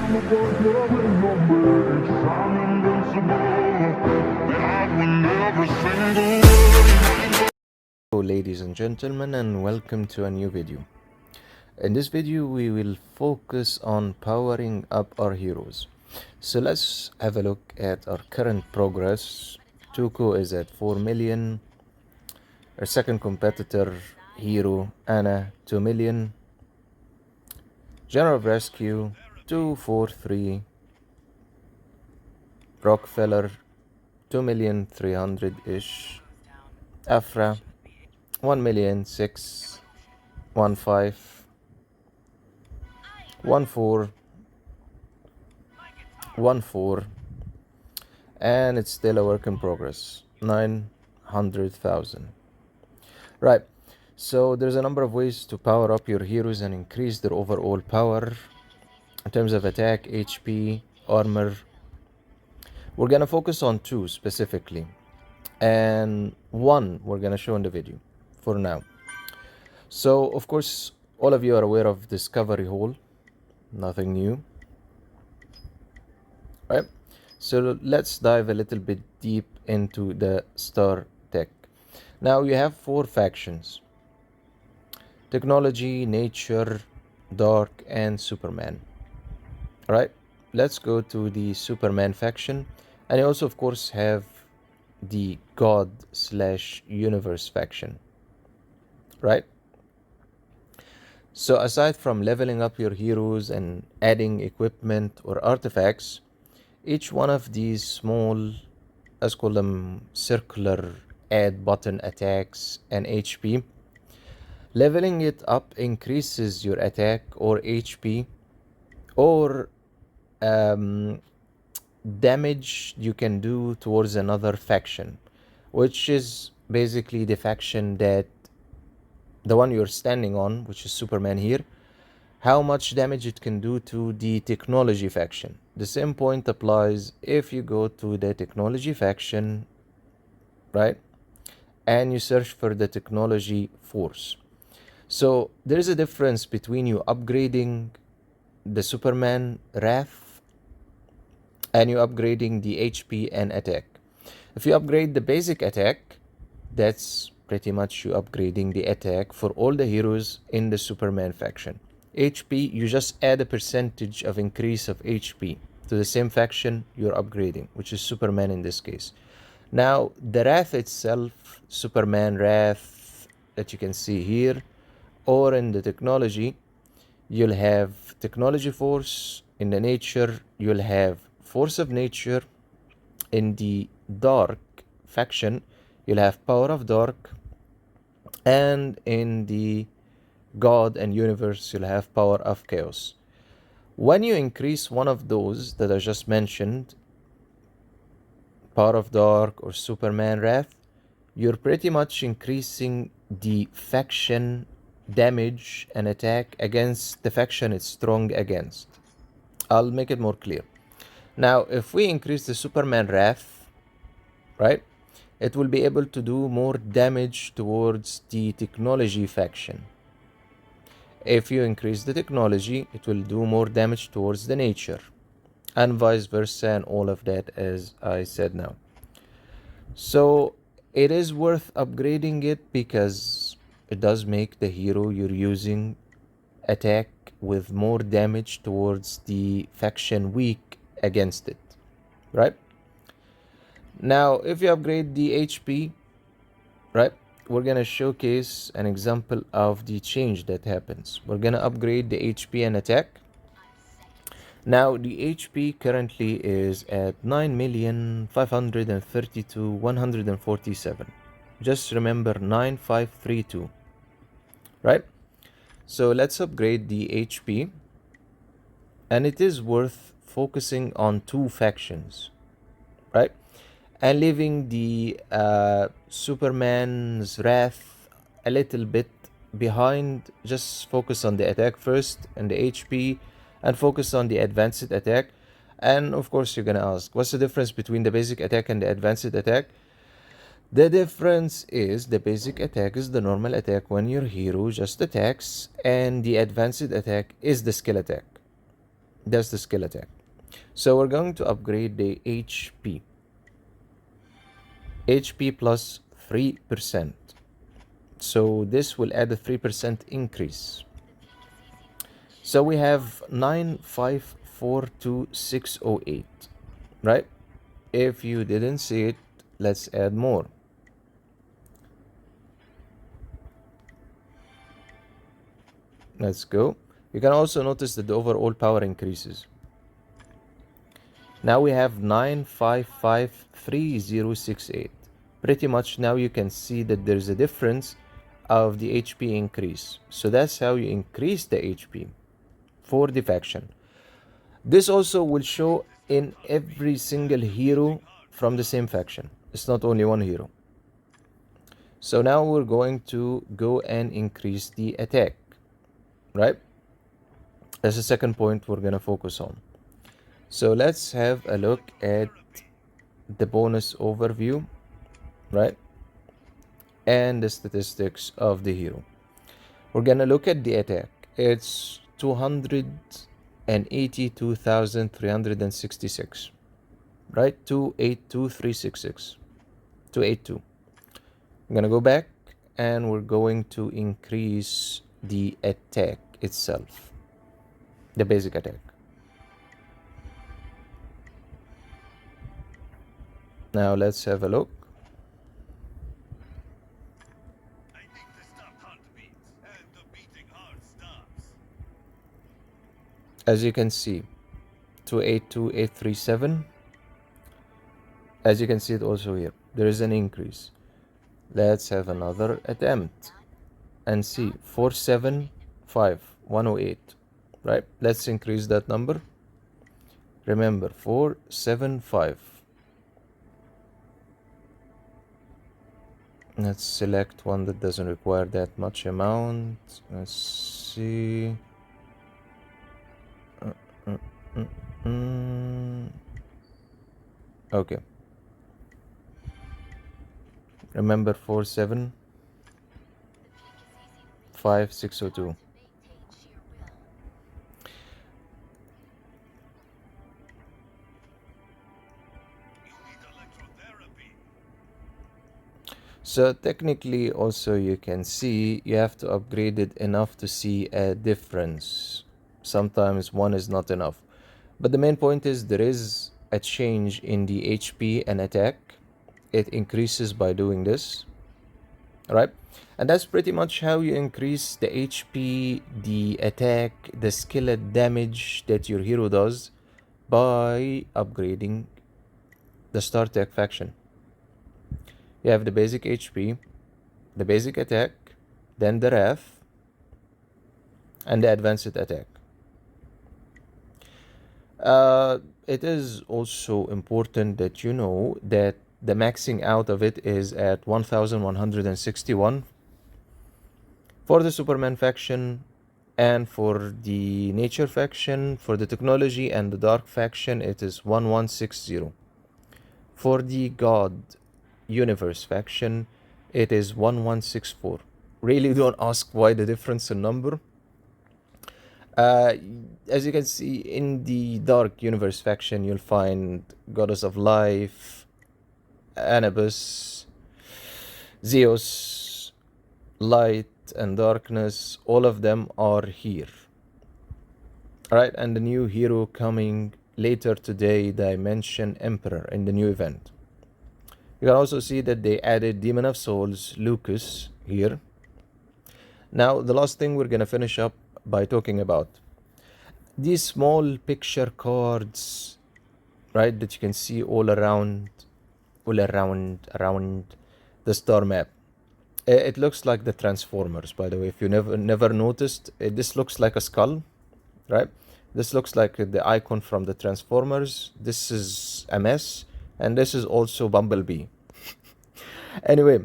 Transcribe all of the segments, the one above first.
Hello ladies and gentlemen, and welcome to a new video. In this video we will focus on powering up our heroes. So let's have a look at our current progress. Toku is at 4 million. Our second competitor, Hero Anna, 2 million. General of Rescue, 243. Rockefeller, 2,300,000-ish. Afra, 1,615. 1414, and it's still a work in progress, 900,000. Right, so there's a number of ways to power up your heroes and increase their overall power in terms of attack, HP, armor. We're gonna focus on two specifically, and one we're gonna show in the video for now. So of course all of you are aware of Discovery Hall, nothing new. Right, so let's dive a little bit deep into the star tech. Now you have four factions: technology, nature, dark, and Superman. All right, let's go to the Superman faction, and you also of course have the God/universe faction. Right, so aside from leveling up your heroes and adding equipment or artifacts, each one of these small, let's call them circular add button attacks and HP, leveling it up increases your attack or HP or damage you can do towards another faction, which is basically the faction that the one you're standing on, which is Superman here, how much damage it can do to the technology faction. The same point applies if you go to the technology faction, right, and you search for the technology force. So there is a difference between you upgrading the Superman Wrath and you upgrading the HP and attack. If you upgrade the basic attack, that's pretty much you upgrading the attack for all the heroes in the Superman faction. HP, you just add a percentage of increase of HP to the same faction you're upgrading, which is Superman in this case. Now, the Wrath itself, Superman Wrath, that you can see here, or in the technology, you'll have technology force. In the nature, you'll have force of nature. In the dark faction, you'll have power of dark. And in the God and universe, you'll have power of chaos. When you increase one of those that I just mentioned, power of dark or Superman Wrath, you're pretty much increasing the faction damage and attack against the faction it's strong against. I'll make it more clear. Now, if we increase the Superman Wrath, right, it will be able to do more damage towards the technology faction. If you increase the technology, it will do more damage towards the nature, and vice versa, and all of that as I said now. So it is worth upgrading it because it does make the hero you're using attack with more damage towards the faction weak against it, right? Now, if you upgrade the HP, right, we're gonna showcase an example of the change that happens. We're gonna upgrade the HP and attack. Now the HP currently is at 9,532,147. Just remember 9532, right? So let's upgrade the HP, and it is worth focusing on two factions, right? And leaving the Superman's Wrath a little bit behind. Just focus on the attack first and the HP, and focus on the advanced attack. And of course you're gonna ask, what's the difference between the basic attack and the advanced attack? The difference is the basic attack is the normal attack when your hero just attacks, and the advanced attack is the skill attack, That's the skill attack. So we're going to upgrade the HP. HP plus 3%. So this will add a 3% increase. So we have 9542608, right? If you didn't see it, let's add more. Let's go. You can also notice that the overall power increases. Now we have 9553068. Pretty much now you can see that there's a difference of the HP increase. So that's how you increase the HP for the faction. This also will show in every single hero from the same faction. It's not only one hero. So now we're going to go and increase the attack, right? That's the second point we're gonna focus on. So let's have a look at the bonus overview, right? And the statistics of the hero. We're gonna look at the attack. It's 282,366, right? 282,366. 282. I'm gonna go back and we're going to increase the attack itself, the basic attack. Now let's have a look. As you can see, 282837. As you can see it also here, there is an increase. Let's have another attempt and see. 475108, right? Let's increase that number. Remember, 475. Let's select one that doesn't require that much amount. Let's see. Okay. Remember, 475,602. So technically also you can see you have to upgrade it enough to see a difference. Sometimes one is not enough. But the main point is there is a change in the HP and attack. It increases by doing this, right? And that's pretty much how you increase the HP, the attack, the skill damage that your hero does by upgrading the Star Tech faction. You have the basic HP, the basic attack, then the Wrath, and the advanced attack. It is also important that you know that the maxing out of it is at 1161 for the Superman faction, and for the Nature faction, for the Technology and the Dark faction, it is 1160. For the God Universe faction, it is 1164. Really don't ask why the difference in number. As you can see, in the Dark Universe faction, you'll find Goddess of Life, Anubis, Zeus, Light and Darkness. All of them are here. Alright, and the new hero coming later today, Dimension Emperor, in the new event. You can also see that they added Demon of Souls, Lucas, here. Now, the last thing we're gonna finish up by talking about these small picture cards, right, that you can see all around the star map. It looks like the Transformers, by the way. If you never noticed, this looks like a skull, right? This looks like the icon from the Transformers. This is a mess, and this is also Bumblebee. Anyway,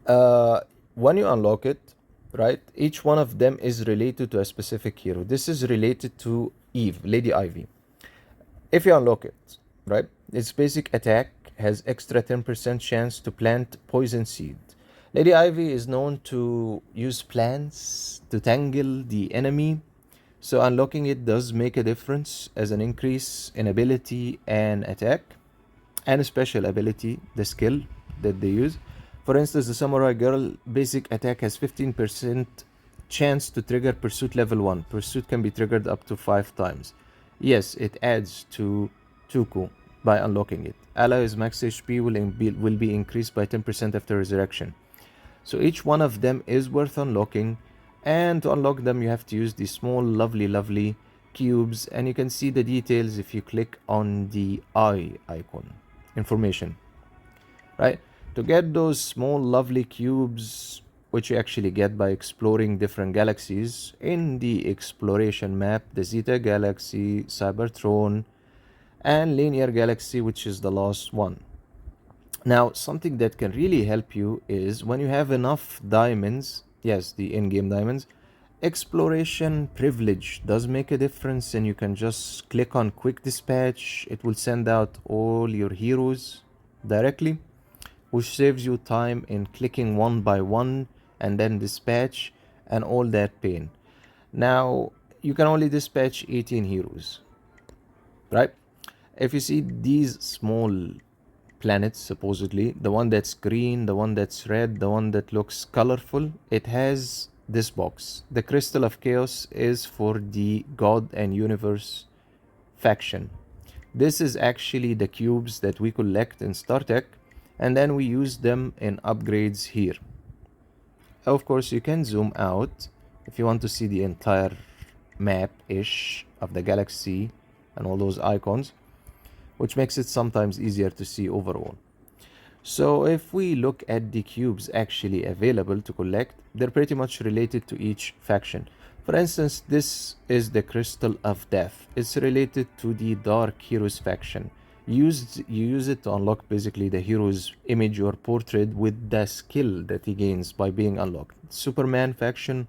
when you unlock it, right, each one of them is related to a specific hero. This is related to Eve, Lady Ivy. If you unlock it, right, its basic attack has extra 10% chance to plant poison seed. Lady Ivy is known to use plants to tangle the enemy. So unlocking it does make a difference as an increase in ability and attack, and a special ability, the skill that they use. For instance, the Samurai Girl basic attack has 15% chance to trigger Pursuit level 1. Pursuit can be triggered up to 5 times. Yes, it adds to Toku by unlocking it. Allies' max HP will be increased by 10% after resurrection. So each one of them is worth unlocking, and to unlock them you have to use these small lovely cubes, and you can see the details if you click on the eye icon. Information, right? To get those small lovely cubes, which you actually get by exploring different galaxies in the exploration map, the Zeta Galaxy, Cybertron, and Linear Galaxy, which is the last one. Now, something that can really help you is when you have enough diamonds, yes, the in-game diamonds, exploration privilege does make a difference, and you can just click on quick dispatch. It will send out all your heroes directly, which saves you time in clicking one by one and then dispatch and all that pain. Now, you can only dispatch 18 heroes, right? If you see these small planets, supposedly, the one that's green, the one that's red, the one that looks colorful, it has this box. The Crystal of Chaos is for the God and Universe faction. This is actually the cubes that we collect in StarTech, and then we use them in upgrades here. Of course, you can zoom out if you want to see the entire map-ish of the galaxy and all those icons, which makes it sometimes easier to see overall. So if we look at the cubes actually available to collect, they're pretty much related to each faction. For instance, this is the Crystal of Death. It's related to the Dark Heroes faction. You use it to unlock basically the hero's image or portrait with the skill that he gains by being unlocked. Superman faction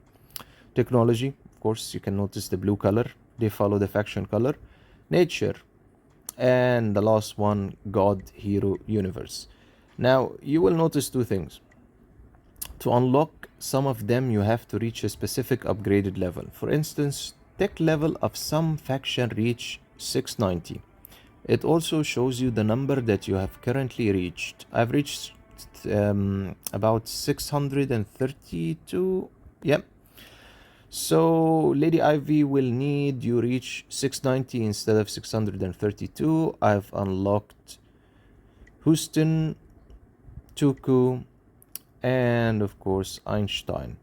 technology, of course, you can notice the blue color. They follow the faction color. Nature, and the last one, God Hero Universe. Now, you will notice two things. To unlock some of them, you have to reach a specific upgraded level. For instance, tech level of some faction reach 690. It also shows you the number that you have currently reached. I've reached about 632. Yep. So Lady Ivy will need you reach 690 instead of 632. I've unlocked Houston, Toku, and of course Einstein.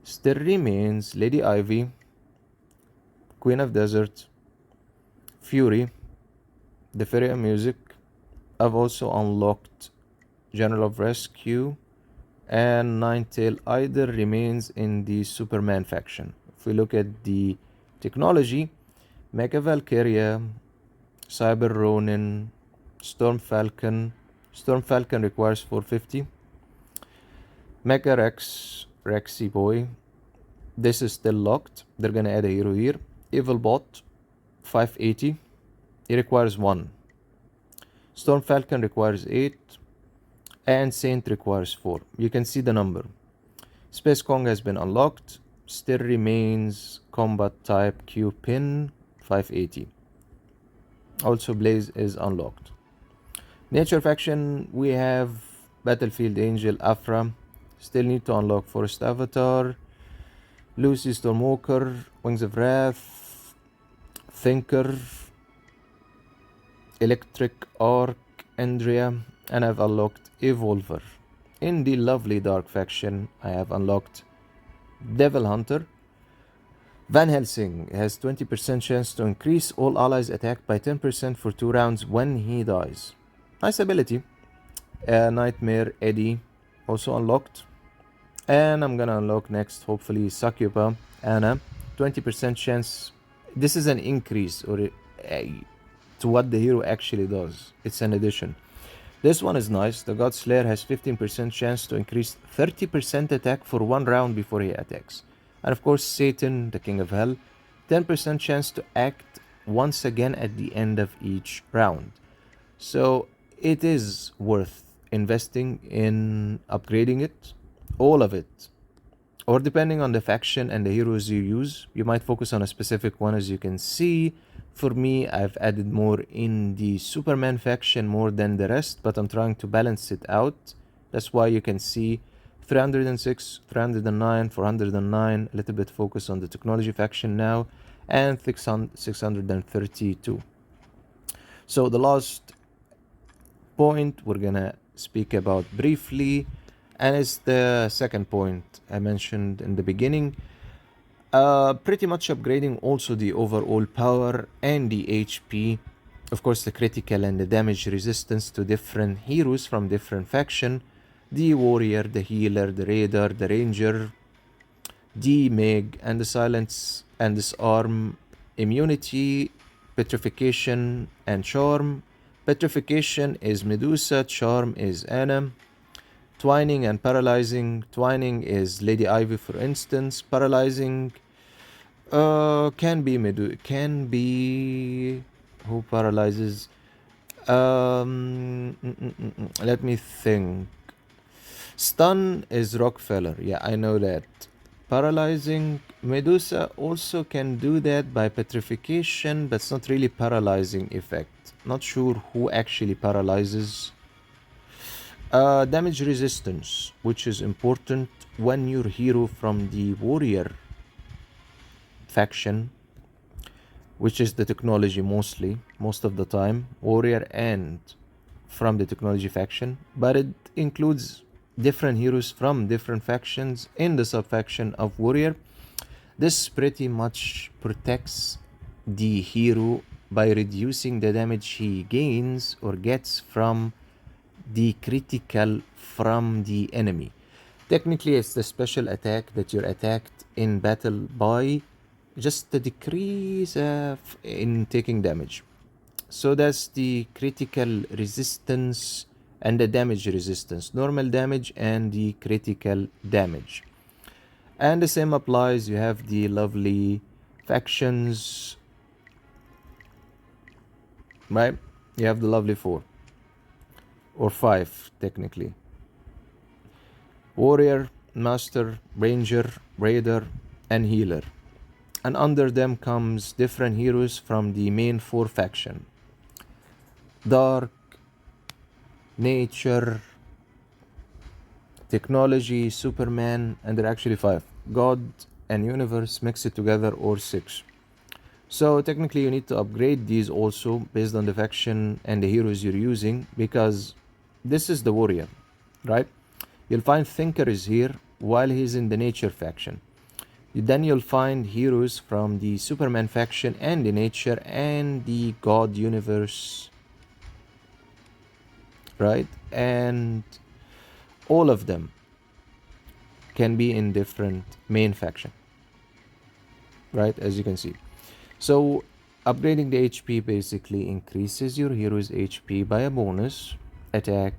Still remains Lady Ivy, Queen of Desert, Fury, the Fairy of Music. I've also unlocked General of Rescue, and Ninetail either remains in the Superman faction. If we look at the technology, Mecha Valkyria, Cyber Ronin, Storm Falcon. Storm Falcon requires 450. Mecha Rex, Rexy Boy. This is still locked. They're gonna add a hero here. Evil Bot, 580. It requires 1. Storm Falcon requires 8. And Saint requires 4. You can see the number. Space Kong has been unlocked. Still remains Combat Type Q Pin, 580. Also Blaze is unlocked. Nature faction, we have Battlefield Angel, Afra. Still need to unlock Forest Avatar, Lucy Stormwalker, Wings of Wrath, Thinker, Electric Arc, Andrea, and I've unlocked Evolver. In the lovely Dark faction, I have unlocked Devil Hunter. Van Helsing has 20% chance to increase all allies attack by 10% for 2 rounds when he dies. Nice ability. Nightmare Eddie also unlocked. And I'm gonna unlock next, hopefully, Sakyupa Anna. 20% chance. This is an increase or to what the hero actually does. It's an addition. This one is nice. The God Slayer has 15% chance to increase 30% attack for 1 round before he attacks. And of course, Satan, the King of Hell, 10% chance to act once again at the end of each round. So it is worth investing in upgrading it, all of it, or depending on the faction and the heroes you use, you might focus on a specific one. As you can see, for me, I've added more in the Superman faction more than the rest, but I'm trying to balance it out. That's why you can see 306, 309, 409, a little bit focus on the technology faction now, and 632. So the last point we're gonna speak about briefly, and it's the second point I mentioned in the beginning. Pretty much upgrading also the overall power and the HP, of course the critical and the damage resistance to different heroes from different faction, the warrior, the healer, the raider, the ranger, the meg, and the silence and disarm, immunity, petrification, and charm. Petrification is Medusa, charm is Anna. Twining and paralyzing. Twining is Lady Ivy, for instance. Paralyzing can be who paralyzes. Let me think. Stun is Rockefeller. Yeah, I know that. Paralyzing, Medusa also can do that by petrification, but it's not really paralyzing effect. Not sure who actually paralyzes. Damage resistance, which is important when your hero from the warrior faction, which is the technology most of the time, warrior and from the technology faction, but it includes different heroes from different factions in the subfaction of warrior. This pretty much protects the hero by reducing the damage he gains or gets from the critical from the enemy. Technically, it's the special attack that you're attacked in battle by, just the decrease in taking damage. So that's the critical resistance and the damage resistance, normal damage and the critical damage. And the same applies, you have the lovely factions, right? You have the lovely 4 or 5 technically. Warrior, master, ranger, raider, and healer. And under them comes different heroes from the main 4 faction. Dark, nature, technology, Superman, and there are actually 5. God and universe, mix it together, or 6. So technically you need to upgrade these also based on the faction and the heroes you're using, because this is the warrior, right? You'll find Thinker is here while he's in the nature faction. Then you'll find heroes from the Superman faction and the nature and the God universe, right? And all of them can be in different main faction, right? As you can see. So upgrading the HP basically increases your hero's HP by a bonus, attack,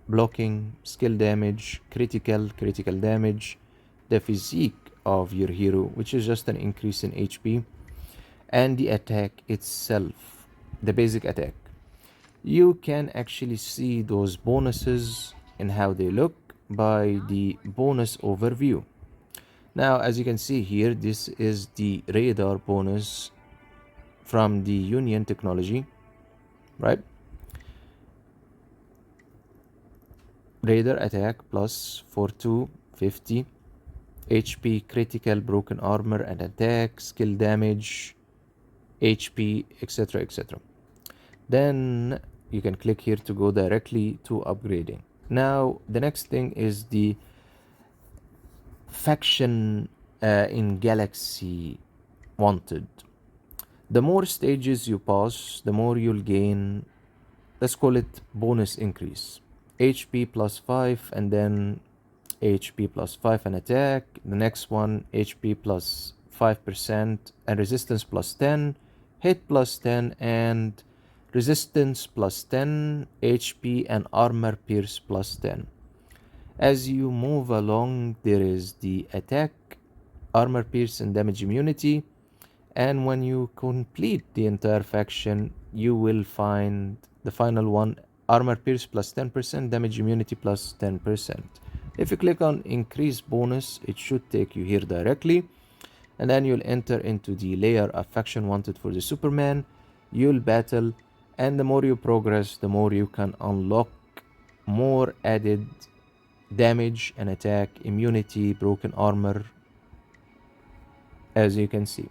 blocking, skill damage, critical damage, the physique of your hero, which is just an increase in HP, and the attack itself, the basic attack. You can actually see those bonuses and how they look by the bonus overview. Now, as you can see here, this is the radar bonus from the Union technology, right? Radar attack plus 4250, HP, critical, broken armor and attack, skill damage, HP, etc, etc. Then you can click here to go directly to upgrading. Now the next thing is the faction in Galaxy Wanted. The more stages you pass, the more you'll gain, let's call it bonus increase. HP plus 5 and then HP plus 5 and attack. The next one, HP plus 5% and resistance plus 10, hit plus 10 and resistance plus 10, HP and armor pierce plus 10. As you move along, there is the attack, armor pierce and damage immunity, and when you complete the entire faction, you will find the final one, armor pierce plus 10%, damage immunity plus 10%. If you click on increase bonus, it should take you here directly, and then you'll enter into the layer of faction wanted for the Superman. You'll battle, and the more you progress, the more you can unlock more added damage and attack, immunity, broken armor, as you can see.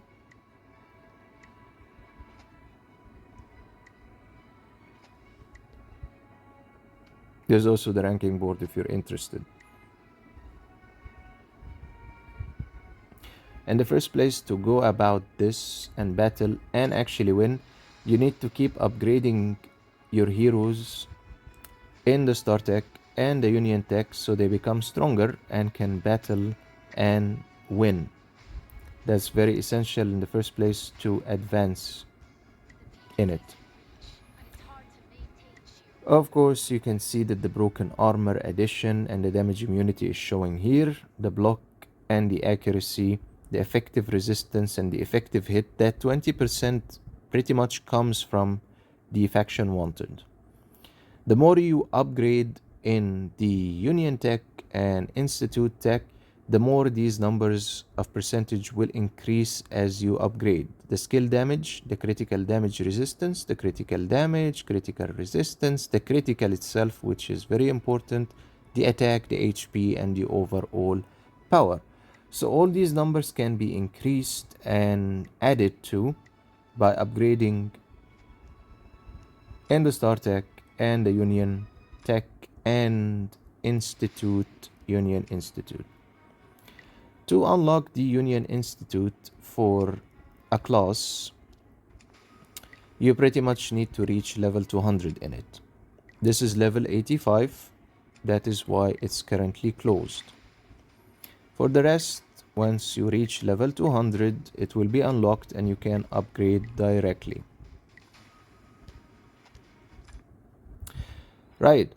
There's also the ranking board if you're interested. In the first place, to go about this and battle and actually win, you need to keep upgrading your heroes in the Star Tech and the Union Tech so they become stronger and can battle and win. That's very essential in the first place to advance in it. Of course, you can see that the broken armor addition and the damage immunity is showing here. The block and the accuracy, the effective resistance and the effective hit, that 20% pretty much comes from the faction wanted. The more you upgrade in the Union Tech and Institute Tech, the more these numbers of percentage will increase as you upgrade. The skill damage, the critical damage resistance, the critical damage, critical resistance, the critical itself, which is very important, the attack, the HP, and the overall power. So all these numbers can be increased and added to by upgrading in the Star Tech and the Union Tech and Institute, Union Institute. To unlock the Union Institute for a class, you pretty much need to reach level 200 in it. This is level 85, that is why it's currently closed. For the rest, once you reach level 200, it will be unlocked and you can upgrade directly. Right.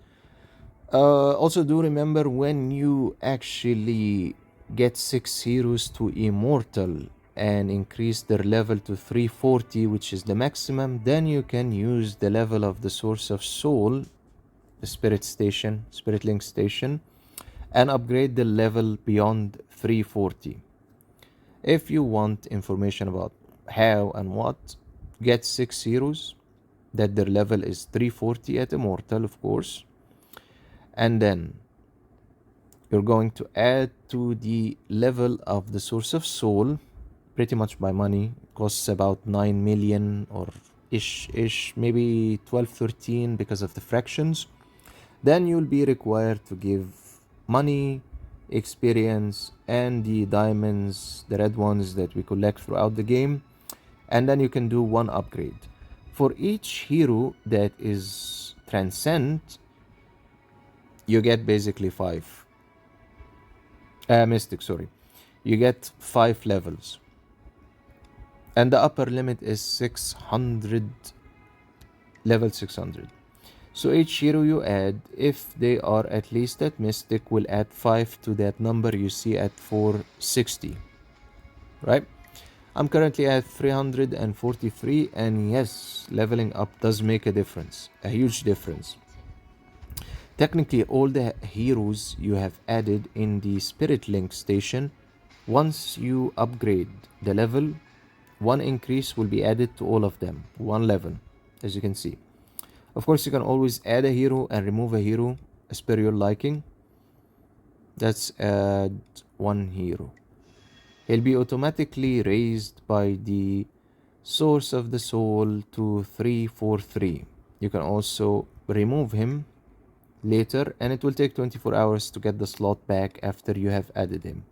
Also do remember when you actually get 6 heroes to immortal and increase their level to 340, which is the maximum, then you can use the level of the source of soul, the spirit link station, and upgrade the level beyond 340. If you want information about how and what, get 6 heroes that their level is 340 at immortal, of course, and then you're going to add to the level of the source of soul pretty much by money. It costs about 9 million or ish, maybe 12, 13 because of the fractions. Then you'll be required to give money, experience, and the diamonds, the red ones that we collect throughout the game. And then you can do one upgrade. For each hero that is transcend, you get basically 5. Mystic, sorry. You get 5 levels. And the upper limit is 600, level 600. So each hero you add, if they are at least at Mystic, will add 5 to that number you see at 460. Right? I'm currently at 343, and yes, leveling up does make a difference, a huge difference. Technically, all the heroes you have added in the Spirit Link station, once you upgrade the level, one increase will be added to all of them, 1 level, as you can see. Of course, you can always add a hero and remove a hero as per your liking. Let's add 1 hero. He'll be automatically raised by the source of the soul to 343. You can also remove him later, and it will take 24 hours to get the slot back after you have added him.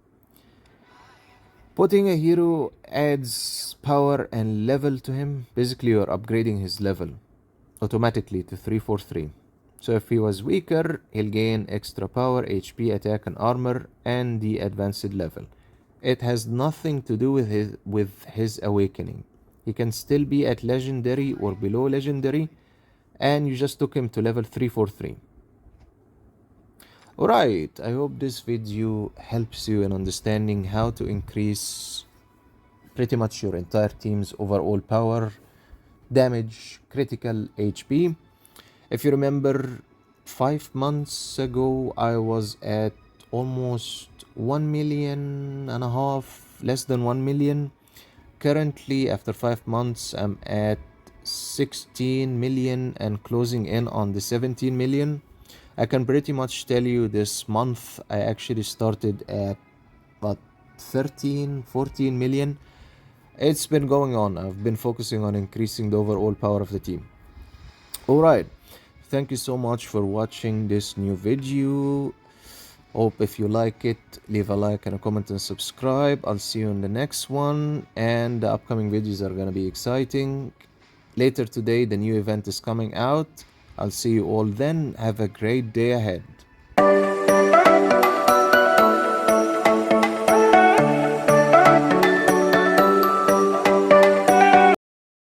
Putting a hero adds power and level to him. Basically, you're upgrading his level automatically to 343. So if he was weaker, he'll gain extra power, HP, attack, and armor, and the advanced level. It has nothing to do with his awakening. He can still be at legendary or below legendary, and you just took him to level 343. Alright, I hope this video helps you in understanding how to increase pretty much your entire team's overall power, damage, critical HP. If you remember, 5 months ago I was at almost 1.5 million, less than 1 million. Currently, after 5 months, I'm at 16 million and closing in on the 17 million. I can pretty much tell you this month I actually started at about 13, 14 million. It's been going on. I've been focusing on increasing the overall power of the team. Alright, thank you so much for watching this new video. Hope if you like it, leave a like and a comment and subscribe. I'll see you in the next one, and the upcoming videos are gonna be exciting. Later today, the new event is coming out. I'll see you all then. Have a great day ahead.